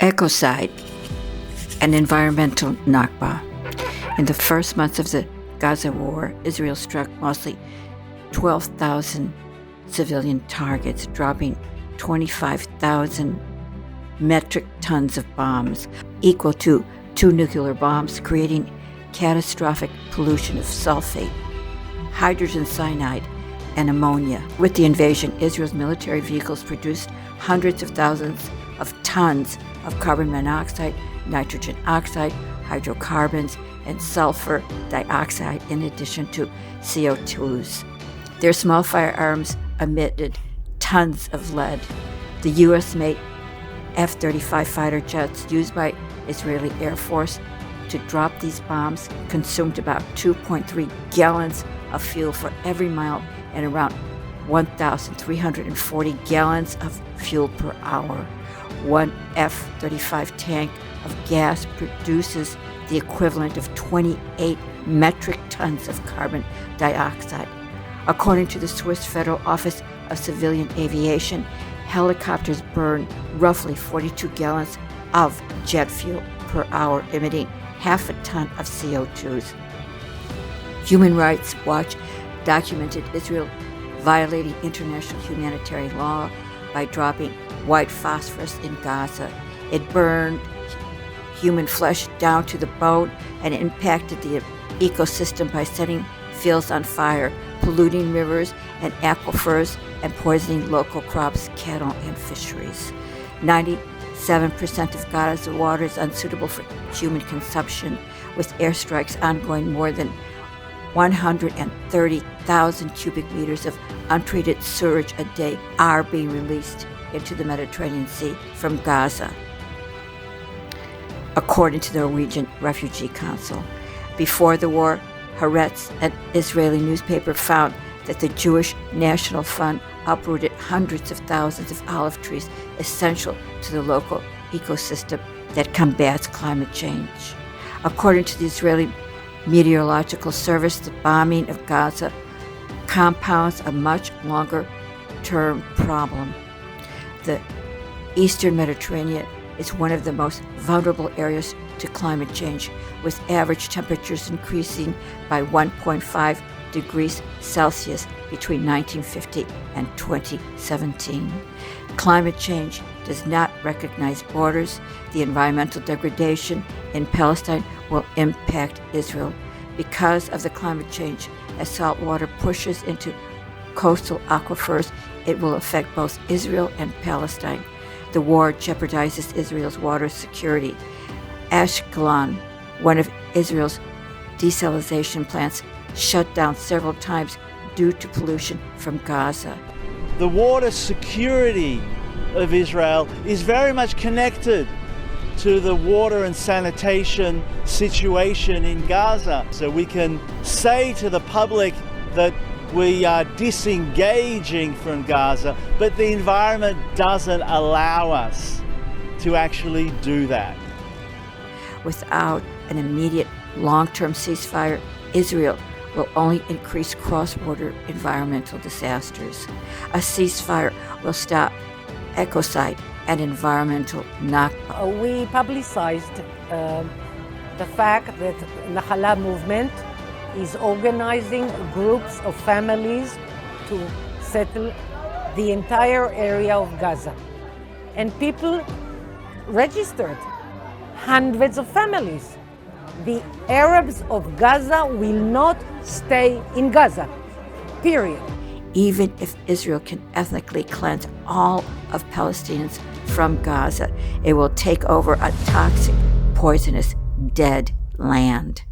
Ecocide, an environmental Nakaba. In the first months of the Gaza war, Israel struck mostly 12,000 civilian targets, dropping 25,000 metric tons of bombs, equal to 2 nuclear bombs, creating catastrophic pollution of sulfate, hydrogen cyanide, and ammonia. With the invasion, Israel's military vehicles produced hundreds of thousands of tons of carbon monoxide, nitrogen oxide, hydrocarbons, and sulfur dioxide, in addition to CO2s. Their small firearms emitted tons of lead. The U.S.-made F-35 fighter jets used by Israeli Air Force to drop these bombs consumed about 2.3 gallons of fuel for every mile and around 1,340 gallons of fuel per hour. One F-35 tank of gas produces the equivalent of 28 metric tons of carbon dioxide. According to the Swiss Federal Office of Civilian Aviation, helicopters burn roughly 42 gallons of jet fuel per hour, emitting half a ton of CO2s. Human Rights Watch documented Israel violating international humanitarian law by dropping white phosphorus in Gaza. It burned human flesh down to the bone and impacted the ecosystem by setting fields on fire, polluting rivers and aquifers, and poisoning local crops, cattle, and fisheries. 97% of Gaza's water is unsuitable for human consumption, with airstrikes ongoing. More than 130,000 cubic meters of untreated sewage a day are being released into the Mediterranean Sea from Gaza, according to the Norwegian Refugee Council. Before the war, Haaretz, an Israeli newspaper, found that the Jewish National Fund uprooted hundreds of thousands of olive trees essential to the local ecosystem that combats climate change. According to the Israeli Meteorological Service, the bombing of Gaza compounds a much longer-term problem. The Eastern Mediterranean is one of the most vulnerable areas to climate change, with average temperatures increasing by 1.5 degrees Celsius between 1950 and 2017. Climate change does not recognize borders. The environmental degradation in Palestine will impact Israel. Because of the climate change, as salt water pushes into coastal aquifers, it will affect both Israel and Palestine. The war jeopardizes Israel's water security. Ashkelon, one of Israel's desalination plants, shut down several times due to pollution from Gaza. The water security of Israel is very much connected to the water and sanitation situation in Gaza. So we can say to the public that we are disengaging from Gaza, but the environment doesn't allow us to actually do that. Without an immediate long-term ceasefire, Israel will only increase cross-border environmental disasters. A ceasefire will stop ecocide and environmental Nakaba. We publicized the fact that Nakaba movement is organizing groups of families to settle the entire area of Gaza. And people registered, hundreds of families. The Arabs of Gaza will not stay in Gaza, period. Even if Israel can ethnically cleanse all of Palestinians from Gaza, it will take over a toxic, poisonous, dead land.